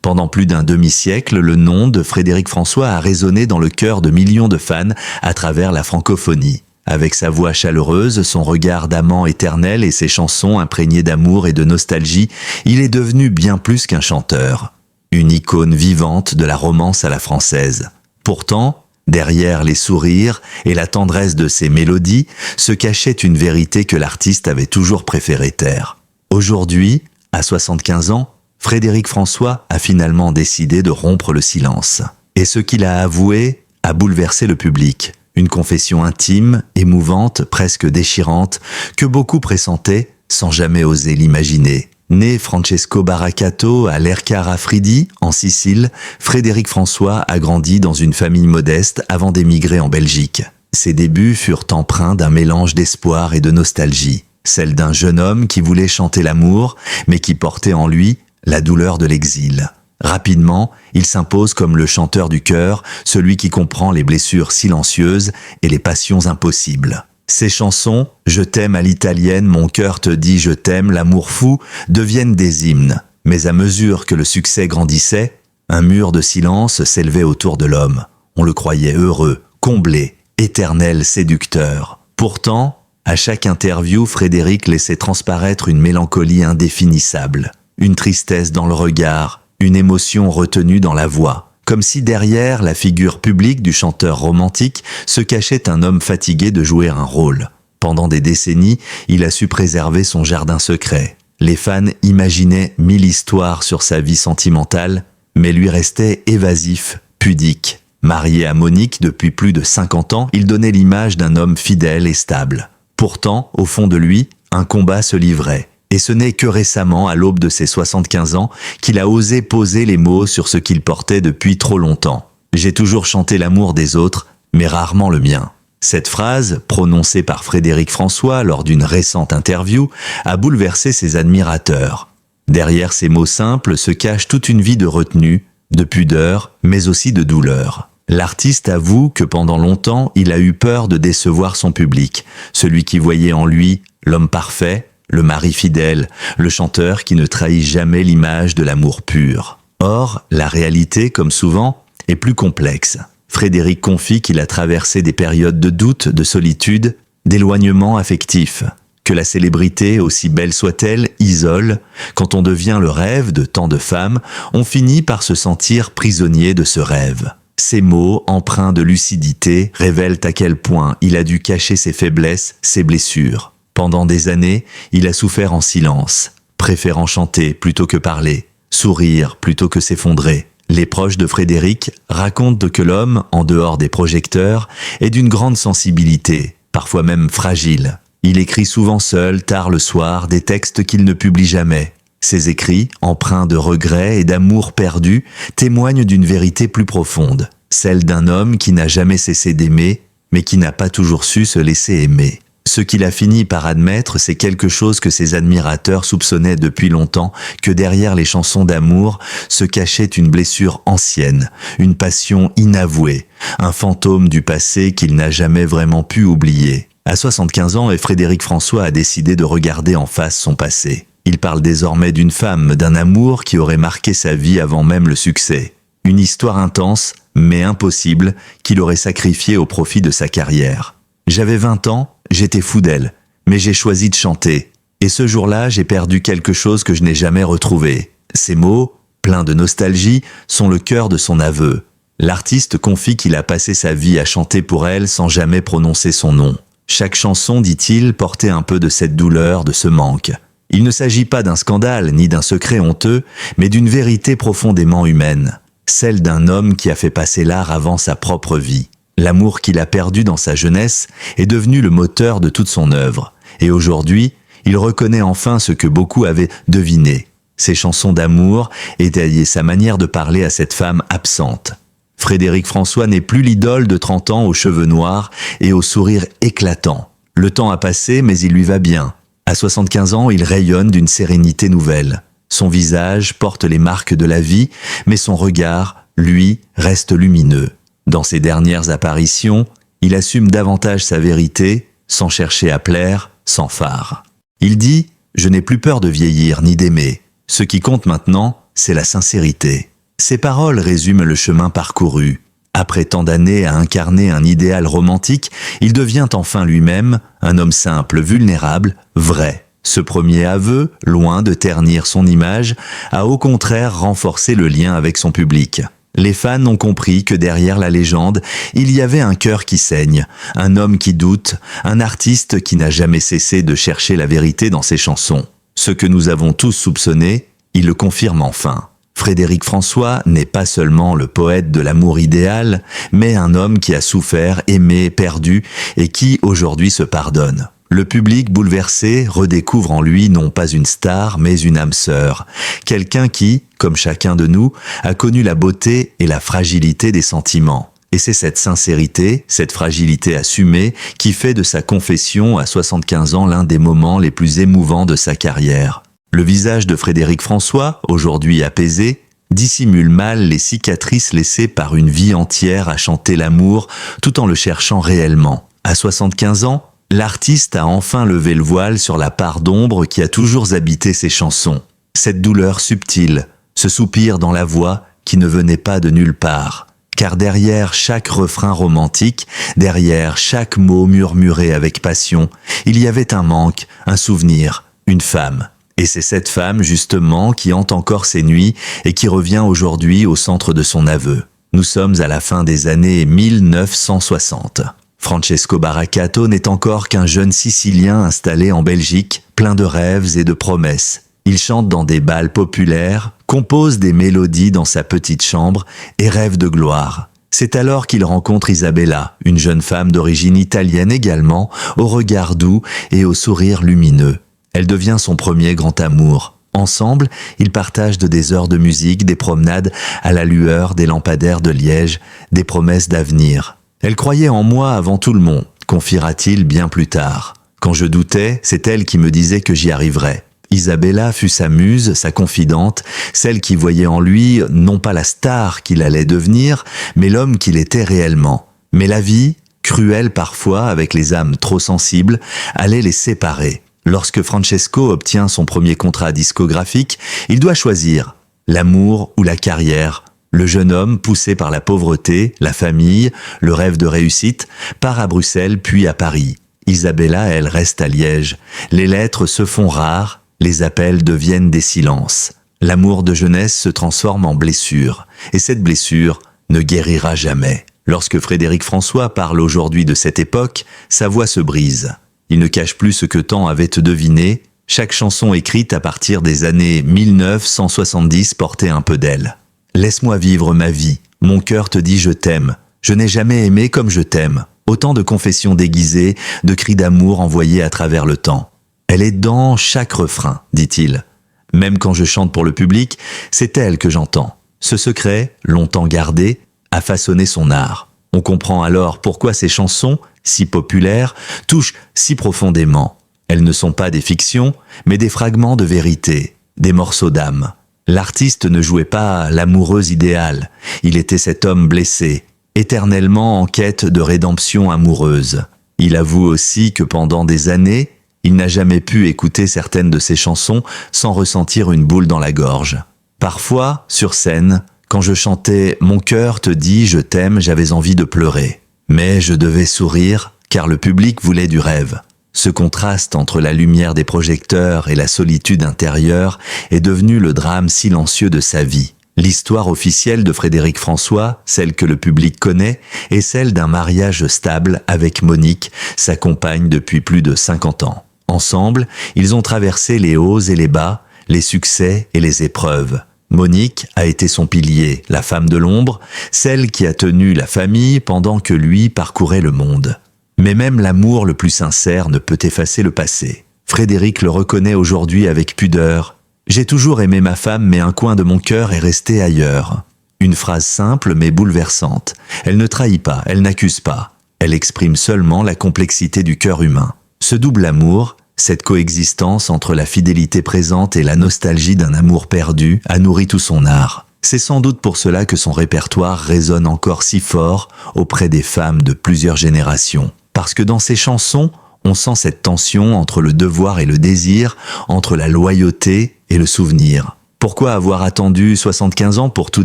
Pendant plus d'un demi-siècle, le nom de Frédéric François a résonné dans le cœur de millions de fans à travers la francophonie. Avec sa voix chaleureuse, son regard d'amant éternel et ses chansons imprégnées d'amour et de nostalgie, il est devenu bien plus qu'un chanteur. Une icône vivante de la romance à la française. Pourtant, derrière les sourires et la tendresse de ses mélodies, se cachait une vérité que l'artiste avait toujours préféré taire. Aujourd'hui, à 75 ans, Frédéric François a finalement décidé de rompre le silence. Et ce qu'il a avoué a bouleversé le public. Une confession intime, émouvante, presque déchirante, que beaucoup pressentaient sans jamais oser l'imaginer. Né Francesco Baracato à Lercara Afridi, en Sicile, Frédéric François a grandi dans une famille modeste avant d'émigrer en Belgique. Ses débuts furent empreints d'un mélange d'espoir et de nostalgie. Celle d'un jeune homme qui voulait chanter l'amour, mais qui portait en lui la douleur de l'exil. Rapidement, il s'impose comme le chanteur du cœur, celui qui comprend les blessures silencieuses et les passions impossibles. Ses chansons « Je t'aime à l'italienne, mon cœur te dit je t'aime, l'amour fou » deviennent des hymnes. Mais à mesure que le succès grandissait, un mur de silence s'élevait autour de l'homme. On le croyait heureux, comblé, éternel séducteur. Pourtant, à chaque interview, Frédéric laissait transparaître une mélancolie indéfinissable. Une tristesse dans le regard, une émotion retenue dans la voix. Comme si derrière la figure publique du chanteur romantique se cachait un homme fatigué de jouer un rôle. Pendant des décennies, il a su préserver son jardin secret. Les fans imaginaient 1000 histoires sur sa vie sentimentale, mais lui restait évasif, pudique. Marié à Monique depuis plus de 50 ans, il donnait l'image d'un homme fidèle et stable. Pourtant, au fond de lui, un combat se livrait. Et ce n'est que récemment, à l'aube de ses 75 ans, qu'il a osé poser les mots sur ce qu'il portait depuis trop longtemps. « J'ai toujours chanté l'amour des autres, mais rarement le mien ». Cette phrase, prononcée par Frédéric François lors d'une récente interview, a bouleversé ses admirateurs. Derrière ces mots simples se cache toute une vie de retenue, de pudeur, mais aussi de douleur. L'artiste avoue que pendant longtemps, il a eu peur de décevoir son public, celui qui voyait en lui l'homme parfait, le mari fidèle, le chanteur qui ne trahit jamais l'image de l'amour pur. Or, la réalité, comme souvent, est plus complexe. Frédéric confie qu'il a traversé des périodes de doute, de solitude, d'éloignement affectif. Que la célébrité, aussi belle soit-elle, isole. Quand on devient le rêve de tant de femmes, on finit par se sentir prisonnier de ce rêve. Ces mots, empreints de lucidité, révèlent à quel point il a dû cacher ses faiblesses, ses blessures. Pendant des années, il a souffert en silence, préférant chanter plutôt que parler, sourire plutôt que s'effondrer. Les proches de Frédéric racontent que l'homme, en dehors des projecteurs, est d'une grande sensibilité, parfois même fragile. Il écrit souvent seul, tard le soir, des textes qu'il ne publie jamais. Ses écrits, empreints de regrets et d'amour perdu, témoignent d'une vérité plus profonde, celle d'un homme qui n'a jamais cessé d'aimer, mais qui n'a pas toujours su se laisser aimer. Ce qu'il a fini par admettre, c'est quelque chose que ses admirateurs soupçonnaient depuis longtemps, que derrière les chansons d'amour se cachait une blessure ancienne, une passion inavouée, un fantôme du passé qu'il n'a jamais vraiment pu oublier. À 75 ans, Frédéric François a décidé de regarder en face son passé. Il parle désormais d'une femme, d'un amour qui aurait marqué sa vie avant même le succès. Une histoire intense, mais impossible, qu'il aurait sacrifiée au profit de sa carrière. J'avais 20 ans, j'étais fou d'elle, mais j'ai choisi de chanter. Et ce jour-là, j'ai perdu quelque chose que je n'ai jamais retrouvé. Ces mots, pleins de nostalgie, sont le cœur de son aveu. L'artiste confie qu'il a passé sa vie à chanter pour elle sans jamais prononcer son nom. Chaque chanson, dit-il, portait un peu de cette douleur, de ce manque. Il ne s'agit pas d'un scandale ni d'un secret honteux, mais d'une vérité profondément humaine. Celle d'un homme qui a fait passer l'art avant sa propre vie. L'amour qu'il a perdu dans sa jeunesse est devenu le moteur de toute son œuvre. Et aujourd'hui, il reconnaît enfin ce que beaucoup avaient deviné. Ses chansons d'amour étayaient sa manière de parler à cette femme absente. Frédéric François n'est plus l'idole de 30 ans aux cheveux noirs et au sourire éclatant. Le temps a passé, mais il lui va bien. À 75 ans, il rayonne d'une sérénité nouvelle. Son visage porte les marques de la vie, mais son regard, lui, reste lumineux. Dans ses dernières apparitions, il assume davantage sa vérité, sans chercher à plaire, sans phare. Il dit « Je n'ai plus peur de vieillir ni d'aimer. Ce qui compte maintenant, c'est la sincérité. » Ces paroles résument le chemin parcouru. Après tant d'années à incarner un idéal romantique, il devient enfin lui-même un homme simple, vulnérable, vrai. Ce premier aveu, loin de ternir son image, a au contraire renforcé le lien avec son public. Les fans ont compris que derrière la légende, il y avait un cœur qui saigne, un homme qui doute, un artiste qui n'a jamais cessé de chercher la vérité dans ses chansons. Ce que nous avons tous soupçonné, il le confirme enfin. Frédéric François n'est pas seulement le poète de l'amour idéal, mais un homme qui a souffert, aimé, perdu et qui aujourd'hui se pardonne. Le public bouleversé redécouvre en lui non pas une star, mais une âme sœur. Quelqu'un qui, comme chacun de nous, a connu la beauté et la fragilité des sentiments. Et c'est cette sincérité, cette fragilité assumée, qui fait de sa confession à 75 ans l'un des moments les plus émouvants de sa carrière. Le visage de Frédéric François, aujourd'hui apaisé, dissimule mal les cicatrices laissées par une vie entière à chanter l'amour tout en le cherchant réellement. À 75 ans, l'artiste a enfin levé le voile sur la part d'ombre qui a toujours habité ses chansons. Cette douleur subtile, ce soupir dans la voix qui ne venait pas de nulle part. Car derrière chaque refrain romantique, derrière chaque mot murmuré avec passion, il y avait un manque, un souvenir, une femme. Et c'est cette femme, justement, qui hante encore ses nuits et qui revient aujourd'hui au centre de son aveu. Nous sommes à la fin des années 1960. Francesco Baracato n'est encore qu'un jeune Sicilien installé en Belgique, plein de rêves et de promesses. Il chante dans des bals populaires, compose des mélodies dans sa petite chambre et rêve de gloire. C'est alors qu'il rencontre Isabella, une jeune femme d'origine italienne également, au regard doux et au sourire lumineux. Elle devient son premier grand amour. Ensemble, ils partagent des heures de musique, des promenades à la lueur des lampadaires de Liège, des promesses d'avenir. Elle croyait en moi avant tout le monde, confiera-t-il bien plus tard. Quand je doutais, c'est elle qui me disait que j'y arriverais. Isabella fut sa muse, sa confidente, celle qui voyait en lui non pas la star qu'il allait devenir, mais l'homme qu'il était réellement. Mais la vie, cruelle parfois avec les âmes trop sensibles, allait les séparer. Lorsque Francesco obtient son premier contrat discographique, il doit choisir l'amour ou la carrière. Le jeune homme, poussé par la pauvreté, la famille, le rêve de réussite, part à Bruxelles puis à Paris. Isabella, elle, reste à Liège. Les lettres se font rares, les appels deviennent des silences. L'amour de jeunesse se transforme en blessure, et cette blessure ne guérira jamais. Lorsque Frédéric François parle aujourd'hui de cette époque, sa voix se brise. Il ne cache plus ce que tant avait deviné, chaque chanson écrite à partir des années 1970 portait un peu d'elle. Laisse-moi vivre ma vie, mon cœur te dit je t'aime, je n'ai jamais aimé comme je t'aime. Autant de confessions déguisées, de cris d'amour envoyés à travers le temps. Elle est dans chaque refrain, dit-il. Même quand je chante pour le public, c'est elle que j'entends. Ce secret, longtemps gardé, a façonné son art. On comprend alors pourquoi ces chansons, si populaires, touchent si profondément. Elles ne sont pas des fictions, mais des fragments de vérité, des morceaux d'âme. L'artiste ne jouait pas l'amoureux idéal, il était cet homme blessé, éternellement en quête de rédemption amoureuse. Il avoue aussi que pendant des années, il n'a jamais pu écouter certaines de ses chansons sans ressentir une boule dans la gorge. Parfois, sur scène, quand je chantais « Mon cœur te dit je t'aime », j'avais envie de pleurer. Mais je devais sourire, car le public voulait du rêve. Ce contraste entre la lumière des projecteurs et la solitude intérieure est devenu le drame silencieux de sa vie. L'histoire officielle de Frédéric François, celle que le public connaît, est celle d'un mariage stable avec Monique, sa compagne depuis plus de 50 ans. Ensemble, ils ont traversé les hauts et les bas, les succès et les épreuves. Monique a été son pilier, la femme de l'ombre, celle qui a tenu la famille pendant que lui parcourait le monde. Mais même l'amour le plus sincère ne peut effacer le passé. Frédéric le reconnaît aujourd'hui avec pudeur. « J'ai toujours aimé ma femme, mais un coin de mon cœur est resté ailleurs. » Une phrase simple mais bouleversante. Elle ne trahit pas, elle n'accuse pas. Elle exprime seulement la complexité du cœur humain. Ce double amour, cette coexistence entre la fidélité présente et la nostalgie d'un amour perdu, a nourri tout son art. C'est sans doute pour cela que son répertoire résonne encore si fort auprès des femmes de plusieurs générations. Parce que dans ses chansons, on sent cette tension entre le devoir et le désir, entre la loyauté et le souvenir. Pourquoi avoir attendu 75 ans pour tout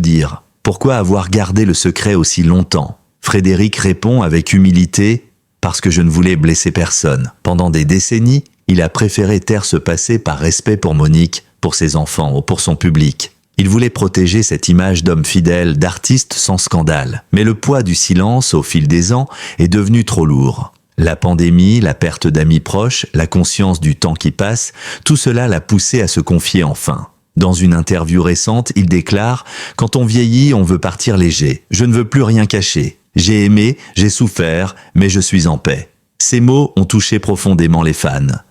dire? Pourquoi avoir gardé le secret aussi longtemps? Frédéric répond avec humilité « Parce que je ne voulais blesser personne. Pendant des décennies, il a préféré taire ce passé par respect pour Monique, pour ses enfants ou pour son public. Il voulait protéger cette image d'homme fidèle, d'artiste sans scandale. Mais le poids du silence au fil des ans est devenu trop lourd. La pandémie, la perte d'amis proches, la conscience du temps qui passe, tout cela l'a poussé à se confier enfin. Dans une interview récente, il déclare « Quand on vieillit, on veut partir léger. Je ne veux plus rien cacher. J'ai aimé, j'ai souffert, mais je suis en paix. » Ces mots ont touché profondément les fans.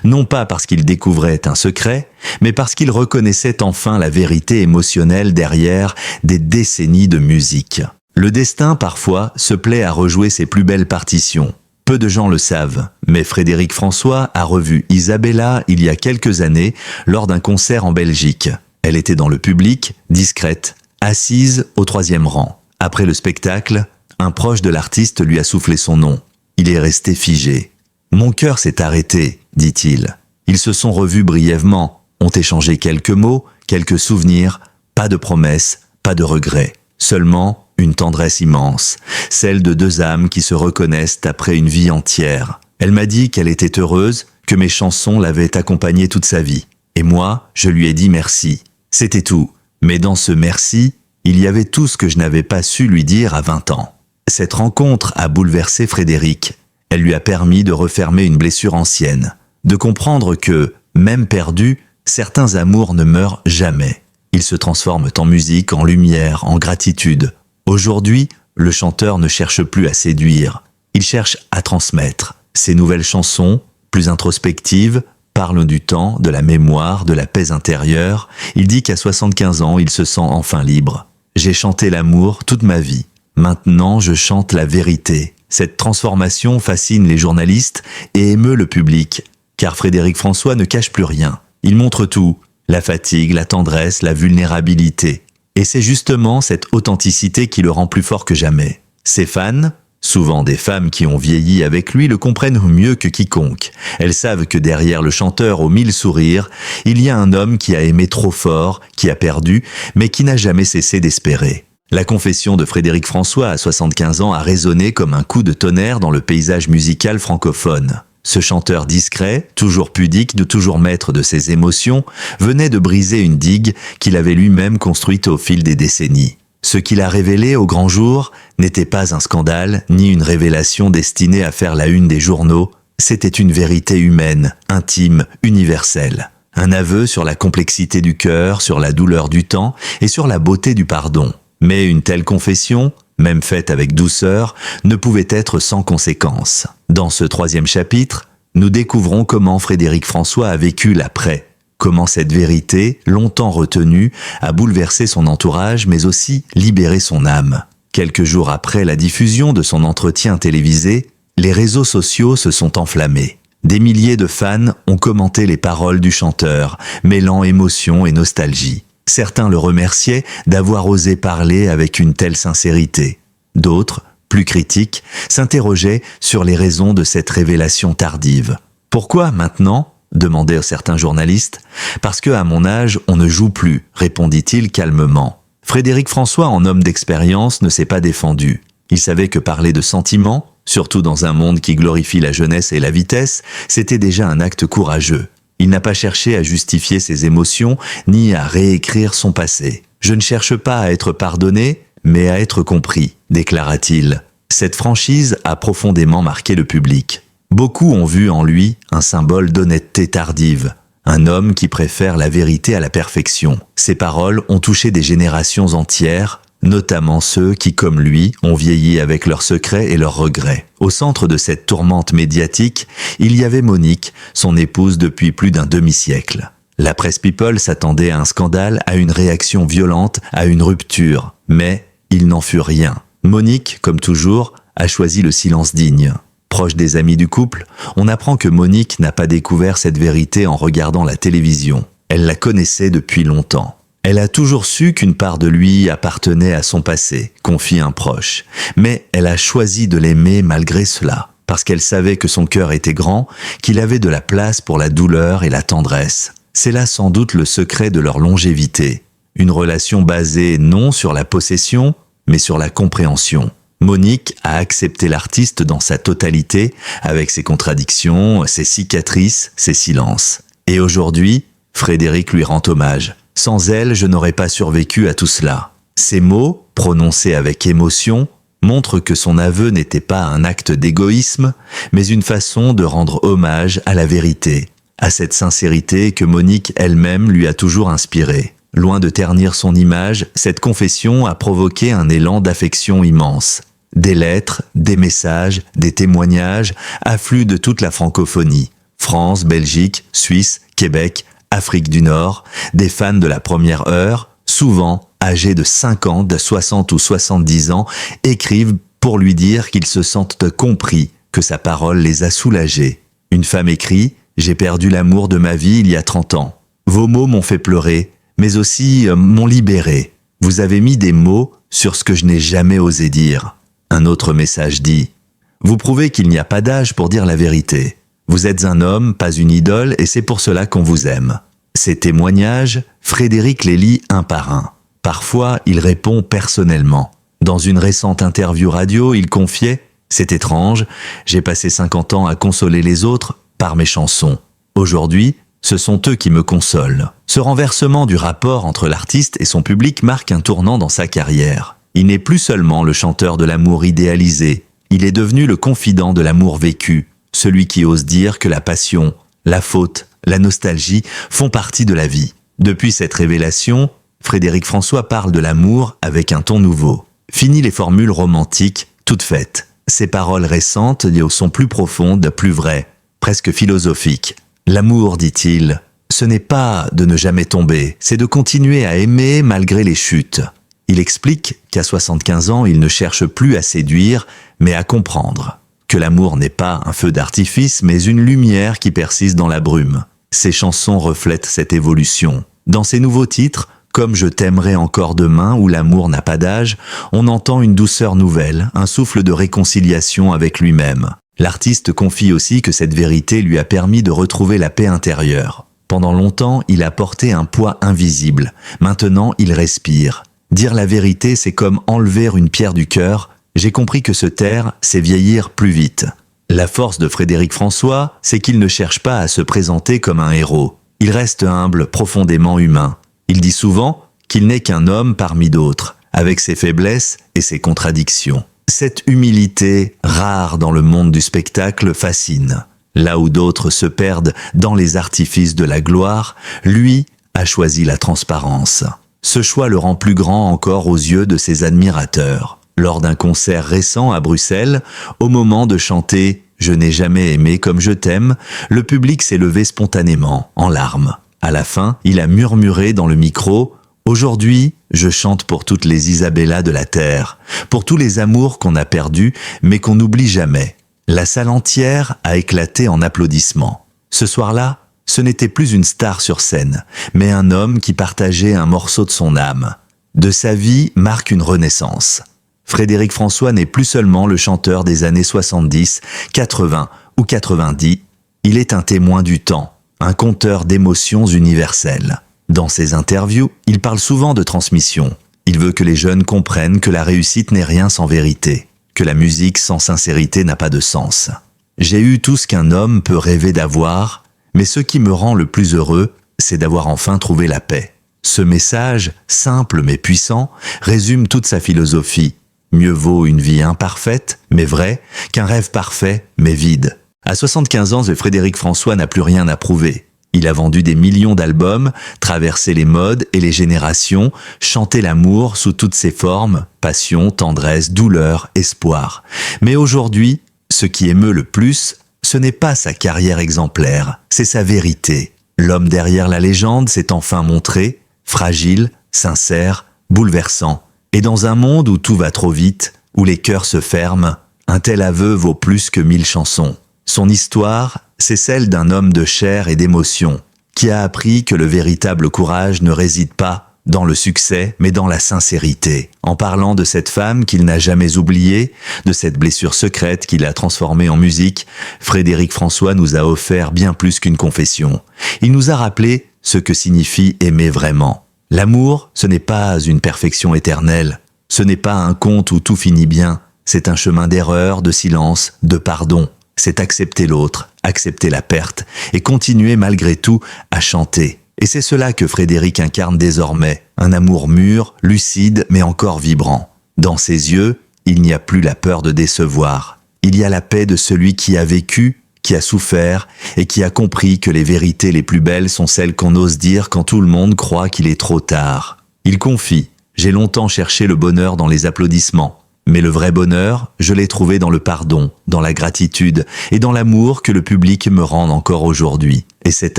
Non pas parce qu'il découvrait un secret, mais parce qu'il reconnaissait enfin la vérité émotionnelle derrière des décennies de musique. Le destin, parfois, se plaît à rejouer ses plus belles partitions. Peu de gens le savent, mais Frédéric François a revu Isabella il y a quelques années lors d'un concert en Belgique. Elle était dans le public, discrète, assise au 3e rang. Après le spectacle, un proche de l'artiste lui a soufflé son nom. Il est resté figé. « Mon cœur s'est arrêté », dit-il. Ils se sont revus brièvement, ont échangé quelques mots, quelques souvenirs, pas de promesses, pas de regrets. Seulement une tendresse immense, celle de deux âmes qui se reconnaissent après une vie entière. Elle m'a dit qu'elle était heureuse, que mes chansons l'avaient accompagnée toute sa vie. Et moi, je lui ai dit merci. C'était tout. Mais dans ce merci, il y avait tout ce que je n'avais pas su lui dire à 20 ans. Cette rencontre a bouleversé Frédéric. Elle lui a permis de refermer une blessure ancienne, de comprendre que, même perdu, certains amours ne meurent jamais. Ils se transforment en musique, en lumière, en gratitude. Aujourd'hui, le chanteur ne cherche plus à séduire, il cherche à transmettre. Ses nouvelles chansons, plus introspectives, parlent du temps, de la mémoire, de la paix intérieure. Il dit qu'à 75 ans, il se sent enfin libre. « J'ai chanté l'amour toute ma vie. Maintenant, je chante la vérité. » Cette transformation fascine les journalistes et émeut le public, car Frédéric François ne cache plus rien. Il montre tout, la fatigue, la tendresse, la vulnérabilité. Et c'est justement cette authenticité qui le rend plus fort que jamais. Ses fans, souvent des femmes qui ont vieilli avec lui, le comprennent mieux que quiconque. Elles savent que derrière le chanteur aux 1000 sourires, il y a un homme qui a aimé trop fort, qui a perdu, mais qui n'a jamais cessé d'espérer. La confession de Frédéric François à 75 ans a résonné comme un coup de tonnerre dans le paysage musical francophone. Ce chanteur discret, toujours pudique, de toujours maître de ses émotions, venait de briser une digue qu'il avait lui-même construite au fil des décennies. Ce qu'il a révélé au grand jour n'était pas un scandale, ni une révélation destinée à faire la une des journaux, c'était une vérité humaine, intime, universelle. Un aveu sur la complexité du cœur, sur la douleur du temps et sur la beauté du pardon. Mais une telle confession, même faite avec douceur, ne pouvait être sans conséquences. Dans ce 3e chapitre, nous découvrons comment Frédéric François a vécu l'après, comment cette vérité, longtemps retenue, a bouleversé son entourage mais aussi libéré son âme. Quelques jours après la diffusion de son entretien télévisé, les réseaux sociaux se sont enflammés. Des milliers de fans ont commenté les paroles du chanteur, mêlant émotion et nostalgie. Certains le remerciaient d'avoir osé parler avec une telle sincérité. D'autres, plus critiques, s'interrogeaient sur les raisons de cette révélation tardive. « Pourquoi maintenant ?» demandaient certains journalistes. « Parce qu'à mon âge, on ne joue plus », répondit-il calmement. Frédéric François, en homme d'expérience, ne s'est pas défendu. Il savait que parler de sentiments, surtout dans un monde qui glorifie la jeunesse et la vitesse, c'était déjà un acte courageux. Il n'a pas cherché à justifier ses émotions, ni à réécrire son passé. « Je ne cherche pas à être pardonné, mais à être compris », déclara-t-il. Cette franchise a profondément marqué le public. Beaucoup ont vu en lui un symbole d'honnêteté tardive, un homme qui préfère la vérité à la perfection. Ses paroles ont touché des générations entières, notamment ceux qui, comme lui, ont vieilli avec leurs secrets et leurs regrets. Au centre de cette tourmente médiatique, il y avait Monique, son épouse depuis plus d'un demi-siècle. La presse People s'attendait à un scandale, à une réaction violente, à une rupture. Mais il n'en fut rien. Monique, comme toujours, a choisi le silence digne. Proche des amis du couple, on apprend que Monique n'a pas découvert cette vérité en regardant la télévision. Elle la connaissait depuis longtemps. Elle a toujours su qu'une part de lui appartenait à son passé, confie un proche. Mais elle a choisi de l'aimer malgré cela, parce qu'elle savait que son cœur était grand, qu'il avait de la place pour la douleur et la tendresse. C'est là sans doute le secret de leur longévité. Une relation basée non sur la possession, mais sur la compréhension. Monique a accepté l'artiste dans sa totalité, avec ses contradictions, ses cicatrices, ses silences. Et aujourd'hui, Frédéric lui rend hommage. Sans elle, je n'aurais pas survécu à tout cela. Ces mots, prononcés avec émotion, montrent que son aveu n'était pas un acte d'égoïsme, mais une façon de rendre hommage à la vérité, à cette sincérité que Monique elle-même lui a toujours inspirée. Loin de ternir son image, cette confession a provoqué un élan d'affection immense. Des lettres, des messages, des témoignages affluent de toute la francophonie. France, Belgique, Suisse, Québec, Afrique du Nord, des fans de la première heure, souvent âgés de 50, de 60 ou 70 ans, écrivent pour lui dire qu'ils se sentent compris, que sa parole les a soulagés. Une femme écrit « J'ai perdu l'amour de ma vie il y a 30 ans. Vos mots m'ont fait pleurer, mais aussi m'ont libéré. Vous avez mis des mots sur ce que je n'ai jamais osé dire. » Un autre message dit « Vous prouvez qu'il n'y a pas d'âge pour dire la vérité. Vous êtes un homme, pas une idole, et c'est pour cela qu'on vous aime. » Ces témoignages, Frédéric les lit un par un. Parfois, il répond personnellement. Dans une récente interview radio, il confiait « C'est étrange, j'ai passé 50 ans à consoler les autres par mes chansons. Aujourd'hui, ce sont eux qui me consolent. » Ce renversement du rapport entre l'artiste et son public marque un tournant dans sa carrière. Il n'est plus seulement le chanteur de l'amour idéalisé, il est devenu le confident de l'amour vécu, celui qui ose dire que la passion, la faute, la nostalgie font partie de la vie. Depuis cette révélation, Frédéric François parle de l'amour avec un ton nouveau. Fini les formules romantiques, toutes faites. Ses paroles récentes sont plus profondes, plus vraies, presque philosophiques. L'amour, dit-il, ce n'est pas de ne jamais tomber, c'est de continuer à aimer malgré les chutes. Il explique qu'à 75 ans, il ne cherche plus à séduire, mais à comprendre. Que l'amour n'est pas un feu d'artifice, mais une lumière qui persiste dans la brume. Ses chansons reflètent cette évolution. Dans ses nouveaux titres, comme Je t'aimerai encore demain ou L'amour n'a pas d'âge, on entend une douceur nouvelle, un souffle de réconciliation avec lui-même. L'artiste confie aussi que cette vérité lui a permis de retrouver la paix intérieure. Pendant longtemps, il a porté un poids invisible. Maintenant, il respire. Dire la vérité, c'est comme enlever une pierre du cœur. J'ai compris que se taire, c'est vieillir plus vite. La force de Frédéric François, c'est qu'il ne cherche pas à se présenter comme un héros. Il reste humble, profondément humain. Il dit souvent qu'il n'est qu'un homme parmi d'autres, avec ses faiblesses et ses contradictions. Cette humilité, rare dans le monde du spectacle, fascine. Là où d'autres se perdent dans les artifices de la gloire, lui a choisi la transparence. Ce choix le rend plus grand encore aux yeux de ses admirateurs. Lors d'un concert récent à Bruxelles, au moment de chanter « Je n'ai jamais aimé comme je t'aime », le public s'est levé spontanément, en larmes. À la fin, il a murmuré dans le micro « Aujourd'hui, je chante pour toutes les Isabella de la terre, pour tous les amours qu'on a perdus, mais qu'on n'oublie jamais. » La salle entière a éclaté en applaudissements. Ce soir-là, ce n'était plus une star sur scène, mais un homme qui partageait un morceau de son âme. De sa vie marque une renaissance. Frédéric François n'est plus seulement le chanteur des années 70, 80 ou 90, il est un témoin du temps, un conteur d'émotions universelles. Dans ses interviews, il parle souvent de transmission. Il veut que les jeunes comprennent que la réussite n'est rien sans vérité, que la musique sans sincérité n'a pas de sens. J'ai eu tout ce qu'un homme peut rêver d'avoir, mais ce qui me rend le plus heureux, c'est d'avoir enfin trouvé la paix. Ce message, simple mais puissant, résume toute sa philosophie. Mieux vaut une vie imparfaite, mais vraie, qu'un rêve parfait, mais vide. À 75 ans, Frédéric François n'a plus rien à prouver. Il a vendu des millions d'albums, traversé les modes et les générations, chanté l'amour sous toutes ses formes, passion, tendresse, douleur, espoir. Mais aujourd'hui, ce qui émeut le plus, ce n'est pas sa carrière exemplaire, c'est sa vérité. L'homme derrière la légende s'est enfin montré, fragile, sincère, bouleversant. Et dans un monde où tout va trop vite, où les cœurs se ferment, un tel aveu vaut plus que 1000 chansons. Son histoire, c'est celle d'un homme de chair et d'émotion, qui a appris que le véritable courage ne réside pas dans le succès, mais dans la sincérité. En parlant de cette femme qu'il n'a jamais oubliée, de cette blessure secrète qu'il a transformée en musique, Frédéric François nous a offert bien plus qu'une confession. Il nous a rappelé ce que signifie aimer vraiment. L'amour, ce n'est pas une perfection éternelle. Ce n'est pas un conte où tout finit bien. C'est un chemin d'erreur, de silence, de pardon. C'est accepter l'autre, accepter la perte et continuer malgré tout à chanter. Et c'est cela que Frédéric incarne désormais, un amour mûr, lucide mais encore vibrant. Dans ses yeux, il n'y a plus la peur de décevoir. Il y a la paix de celui qui a vécu, qui a souffert et qui a compris que les vérités les plus belles sont celles qu'on ose dire quand tout le monde croit qu'il est trop tard. Il confie « J'ai longtemps cherché le bonheur dans les applaudissements. Mais le vrai bonheur, je l'ai trouvé dans le pardon, dans la gratitude et dans l'amour que le public me rend encore aujourd'hui. Et cet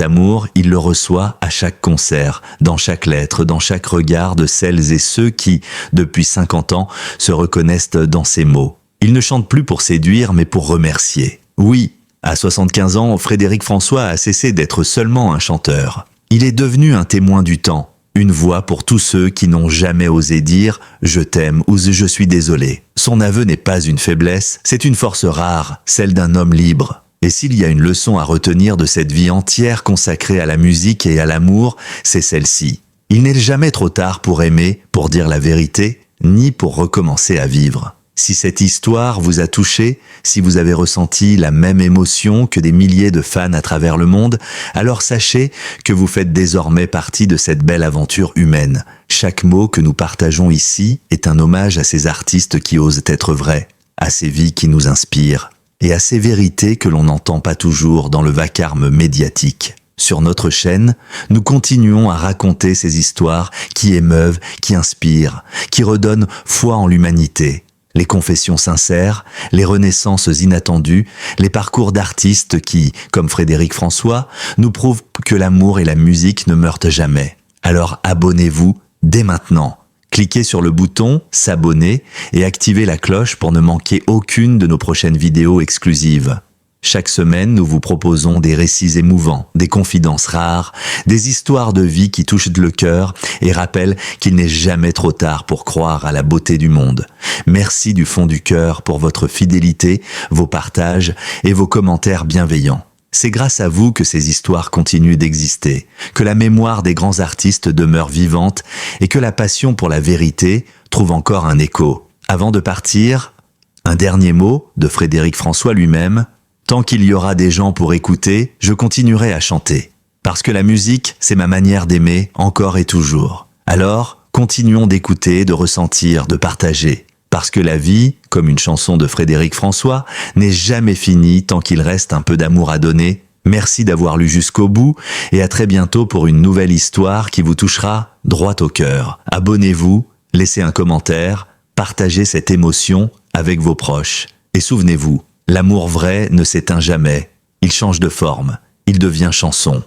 amour, il le reçoit à chaque concert, dans chaque lettre, dans chaque regard de celles et ceux qui, depuis 50 ans, se reconnaissent dans ces mots. Il ne chante plus pour séduire, mais pour remercier. Oui, à 75 ans, Frédéric François a cessé d'être seulement un chanteur. Il est devenu un témoin du temps. Une voix pour tous ceux qui n'ont jamais osé dire « je t'aime » ou « je suis désolé ». Son aveu n'est pas une faiblesse, c'est une force rare, celle d'un homme libre. Et s'il y a une leçon à retenir de cette vie entière consacrée à la musique et à l'amour, c'est celle-ci. Il n'est jamais trop tard pour aimer, pour dire la vérité, ni pour recommencer à vivre. Si cette histoire vous a touché, si vous avez ressenti la même émotion que des milliers de fans à travers le monde, alors sachez que vous faites désormais partie de cette belle aventure humaine. Chaque mot que nous partageons ici est un hommage à ces artistes qui osent être vrais, à ces vies qui nous inspirent, et à ces vérités que l'on n'entend pas toujours dans le vacarme médiatique. Sur notre chaîne, nous continuons à raconter ces histoires qui émeuvent, qui inspirent, qui redonnent foi en l'humanité. Les confessions sincères, les renaissances inattendues, les parcours d'artistes qui, comme Frédéric François, nous prouvent que l'amour et la musique ne meurent jamais. Alors abonnez-vous dès maintenant. Cliquez sur le bouton « S'abonner » et activez la cloche pour ne manquer aucune de nos prochaines vidéos exclusives. Chaque semaine, nous vous proposons des récits émouvants, des confidences rares, des histoires de vie qui touchent le cœur et rappellent qu'il n'est jamais trop tard pour croire à la beauté du monde. Merci du fond du cœur pour votre fidélité, vos partages et vos commentaires bienveillants. C'est grâce à vous que ces histoires continuent d'exister, que la mémoire des grands artistes demeure vivante et que la passion pour la vérité trouve encore un écho. Avant de partir, un dernier mot de Frédéric François lui-même. Tant qu'il y aura des gens pour écouter, je continuerai à chanter. Parce que la musique, c'est ma manière d'aimer encore et toujours. Alors, continuons d'écouter, de ressentir, de partager. Parce que la vie, comme une chanson de Frédéric François, n'est jamais finie tant qu'il reste un peu d'amour à donner. Merci d'avoir lu jusqu'au bout et à très bientôt pour une nouvelle histoire qui vous touchera droit au cœur. Abonnez-vous, laissez un commentaire, partagez cette émotion avec vos proches. Et souvenez-vous, l'amour vrai ne s'éteint jamais, il change de forme, il devient chanson.